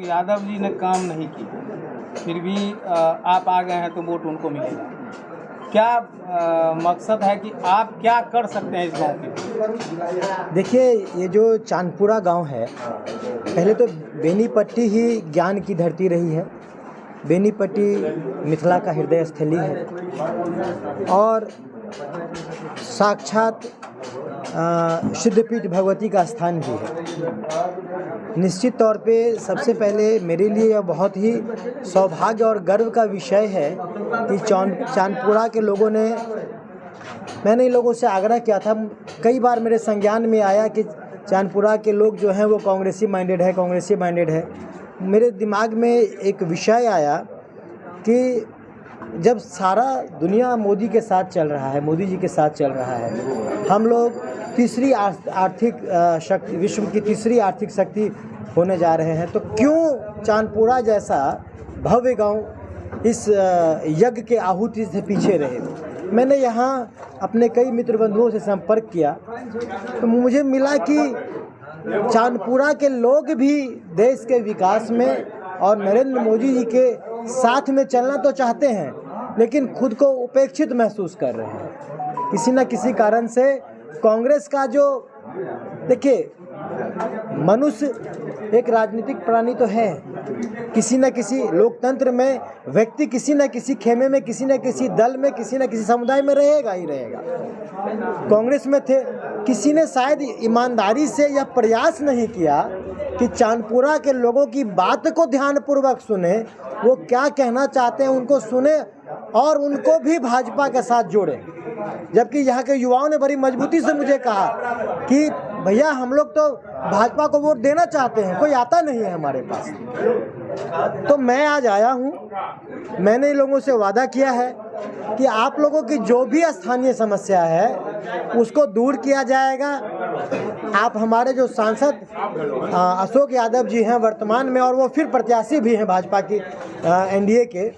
अशोक यादव जी ने काम नहीं किया, फिर भी आप आ गए हैं तो वोट उनको मिलेगा। क्या मकसद है कि आप क्या कर सकते हैं इस गांव के लिए? देखिए, ये जो चांदपुरा गांव है, पहले तो बेनीपट्टी ही ज्ञान की धरती रही है। बेनीपट्टी मिथिला का हृदय स्थली है और साक्षात सिद्धपीठ भगवती का स्थान भी है। निश्चित तौर पे सबसे पहले मेरे लिए यह बहुत ही सौभाग्य और गर्व का विषय है कि चांदपुरा के लोगों ने, मैंने इन लोगों से आग्रह किया था, कई बार मेरे संज्ञान में आया कि चांदपुरा के लोग जो हैं वो कांग्रेसी माइंडेड है। मेरे दिमाग में एक विषय आया कि जब सारा दुनिया मोदी के साथ चल रहा है, मोदी जी के साथ चल रहा है, हम लोग तीसरी आर्थिक शक्ति, विश्व की तीसरी आर्थिक शक्ति होने जा रहे हैं, तो क्यों चांदपुरा जैसा भव्य गांव इस यज्ञ के आहुति से पीछे रहे। मैंने यहाँ अपने कई मित्र बंधुओं से संपर्क किया तो मुझे मिला कि चांदपुरा के लोग भी देश के विकास में और नरेंद्र मोदी जी के साथ में चलना तो चाहते हैं, लेकिन खुद को उपेक्षित महसूस कर रहे हैं किसी न किसी कारण से। कांग्रेस का जो, देखिए, मनुष्य एक राजनीतिक प्राणी तो है, किसी न किसी लोकतंत्र में व्यक्ति किसी न किसी खेमे में, किसी न किसी दल में, किसी न किसी समुदाय में रहेगा ही रहेगा। कांग्रेस में थे, किसी ने शायद ईमानदारी से यह प्रयास नहीं किया कि चांदपुरा के लोगों की बात को ध्यानपूर्वक सुने, वो क्या कहना चाहते हैं उनको सुने और उनको भी भाजपा के साथ जोड़े। जबकि यहाँ के युवाओं ने बड़ी मजबूती से मुझे कहा कि भैया हम लोग तो भाजपा को वोट देना चाहते हैं, कोई आता नहीं है हमारे पास। तो मैं आज आया हूँ, मैंने इन लोगों से वादा किया है कि आप लोगों की जो भी स्थानीय समस्या है उसको दूर किया जाएगा। आप हमारे जो सांसद अशोक यादव जी हैं वर्तमान में, और वो फिर प्रत्याशी भी हैं भाजपा की एनडीए के,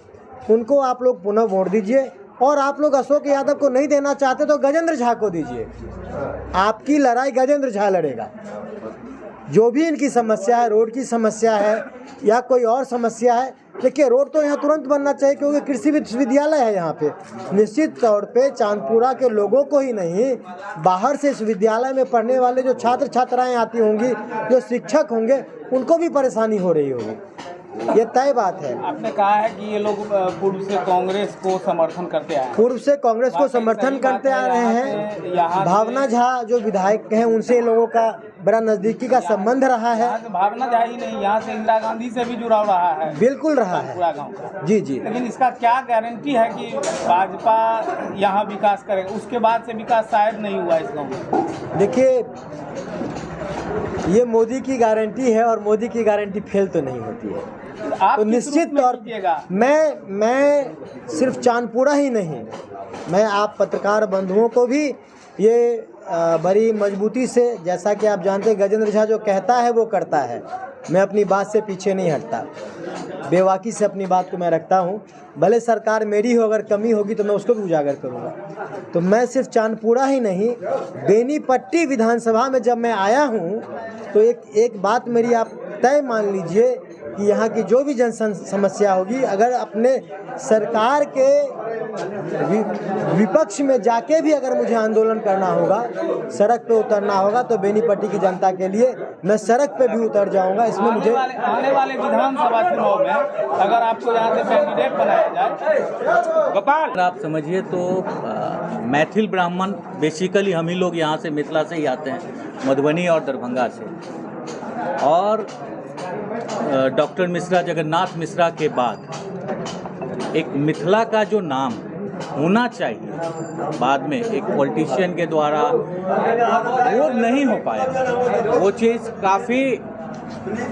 उनको आप लोग पुनः वोट दीजिए। और आप लोग अशोक यादव को नहीं देना चाहते तो गजेंद्र झा को दीजिए। आपकी लड़ाई गजेंद्र झा लड़ेगा। जो भी इनकी समस्या है, रोड की समस्या है या कोई और समस्या है, देखिए रोड तो यहाँ तुरंत बनना चाहिए क्योंकि कृषि विश्वविद्यालय है यहाँ पे। निश्चित तौर पे चांदपुरा के लोगों को ही नहीं, बाहर से इस विद्यालय में पढ़ने वाले जो छात्र छात्राएं आती होंगी, जो शिक्षक होंगे, उनको भी परेशानी हो रही होगी, ये तय बात है। आपने कहा है कि ये लोग पूर्व से कांग्रेस को समर्थन करते आए हैं। पूर्व से कांग्रेस को समर्थन करते आ रहे हैं। भावना झा जो विधायक हैं, उनसे लोगों का बड़ा नजदीकी का संबंध रहा है। भावना झा ही नहीं, यहाँ से इंदिरा गांधी से भी जुड़ाव रहा है। बिल्कुल रहा है पूरा गाँव। जी। लेकिन इसका क्या गारंटी है कि भाजपा यहाँ विकास करेगा? उसके बाद से विकास शायद नहीं हुआ इस गाँव में। देखिए, ये मोदी की गारंटी है और मोदी की गारंटी फेल तो नहीं होती है। तो निश्चित तौर पर मैं सिर्फ चांदपुरा ही नहीं, मैं आप पत्रकार बंधुओं को भी ये बड़ी मजबूती से, जैसा कि आप जानते हैं गजेंद्र झा जो कहता है वो करता है। मैं अपनी बात से पीछे नहीं हटता, बेवाकी से अपनी बात को मैं रखता हूँ। भले सरकार मेरी हो, अगर कमी होगी तो मैं उसको भी उजागर करूँगा। तो मैं सिर्फ चांदपुरा ही नहीं, बेनीपट्टी विधानसभा में जब मैं आया हूँ तो एक बात मेरी आप तय मान लीजिए कि यहाँ की जो भी जन समस्या होगी, अगर अपने सरकार के विपक्ष में जाके भी अगर मुझे आंदोलन करना होगा, सड़क पे उतरना होगा, तो बेनीपट्टी की जनता के लिए मैं सड़क पे भी उतर जाऊंगा। इसमें मुझे आने वाले विधानसभा चुनाव में अगर आपको यहाँ से कैंडिडेट बनाया जाए, गोपाल, आप समझिए तो मैथिल ब्राह्मण बेसिकली हम ही लोग यहाँ से मिथिला से ही आते हैं, मधुबनी और दरभंगा से। और डॉक्टर मिश्रा, जगन्नाथ मिश्रा के बाद एक मिथिला का जो नाम होना चाहिए बाद में एक पॉलिटिशियन के द्वारा, वो नहीं हो पाया। वो चीज़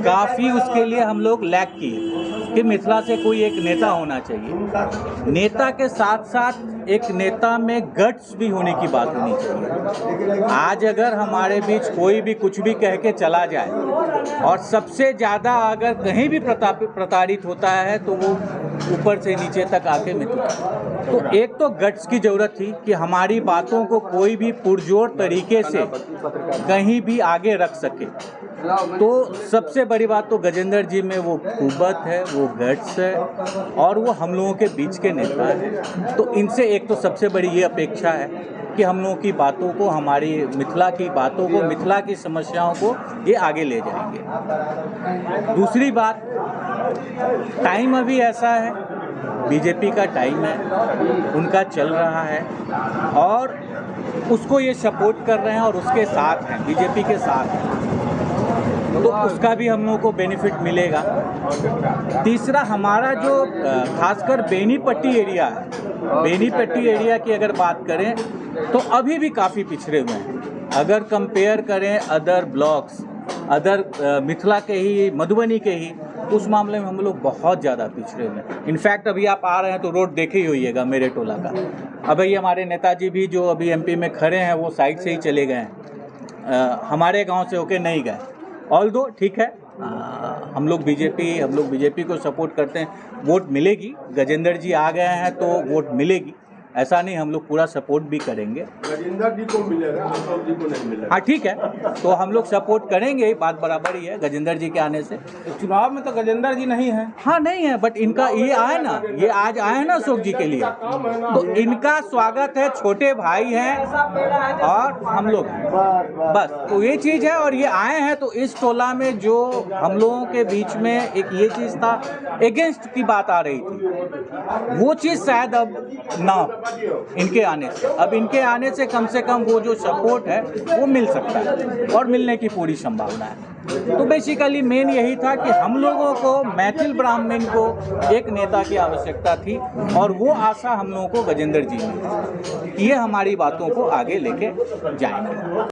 काफ़ी उसके लिए हम लोग लैक किए कि मिथिला से कोई एक नेता होना चाहिए। नेता के साथ साथ एक नेता में गट्स भी होने की बात होनी चाहिए। आज अगर हमारे बीच कोई भी कुछ भी कह के चला जाए और सबसे ज़्यादा अगर कहीं भी प्रताड़ित होता है तो वो ऊपर से नीचे तक आके मिथिला। तो एक तो गट्स की ज़रूरत थी कि हमारी बातों को कोई भी पुरजोर तरीके से कहीं भी आगे रख सके। तो सबसे बड़ी बात तो गजेंद्र जी में वो कुव्वत है, वो गट्स है और वो हम लोगों के बीच के नेता है। तो इनसे एक तो सबसे बड़ी ये अपेक्षा है कि हम लोगों की बातों को, हमारी मिथिला की बातों को, मिथिला की समस्याओं को ये आगे ले जाएंगे। दूसरी बात, टाइम अभी ऐसा है, बीजेपी का टाइम है, उनका चल रहा है और उसको ये सपोर्ट कर रहे हैं और उसके साथ हैं, बीजेपी के साथ हैं, तो उसका भी हम लोगों को बेनिफिट मिलेगा। तीसरा, हमारा जो खासकर बेनीपट्टी एरिया है, बेनीपट्टी एरिया की अगर बात करें तो अभी भी काफ़ी पिछड़े हुए हैं। अगर कंपेयर करें अदर ब्लॉक्स, अदर मिथिला के ही, मधुबनी के ही, उस मामले में हम लोग बहुत ज़्यादा पिछड़े हुए हैं। इनफैक्ट अभी आप आ रहे हैं तो रोड देखे ही होइएगा मेरे टोला का। अभी हमारे नेताजी भी जो अभी एमपी में खड़े हैं वो साइड से ही चले गए हैं, हमारे गांव से होके नहीं गए। ऑल दो ठीक है, हम लोग बीजेपी को सपोर्ट करते हैं, वोट मिलेगी। गजेंद्र जी आ गए हैं तो वोट मिलेगी, ऐसा नहीं, हम लोग पूरा सपोर्ट भी करेंगे। गजेंद्र जी को मिलेगा, अशोक जी को नहीं मिलेगा। हाँ ठीक है, तो हम लोग सपोर्ट करेंगे, बात बराबर ही है गजेंद्र जी के आने से। चुनाव में तो गजेंद्र जी नहीं है। हाँ नहीं है, बट इनका ये आए ना, ये आज आए हैं ना अशोक जी के लिए, तो इनका स्वागत है, छोटे भाई हैं और हम लोग हैं, बस तो ये चीज़ है। और ये आए हैं तो इस टोला में जो हम लोगों के बीच में एक ये चीज़ था, अगेंस्ट की बात आ रही थी, वो चीज़ शायद अब ना हो इनके आने से। अब इनके आने से कम वो जो सपोर्ट है वो मिल सकता है और मिलने की पूरी संभावना है। तो बेसिकली मेन यही था कि हम लोगों को, मैथिल ब्राह्मण को एक नेता की आवश्यकता थी और वो आशा हम लोगों को गजेंद्र जी में, ये हमारी बातों को आगे लेके जाएंगे।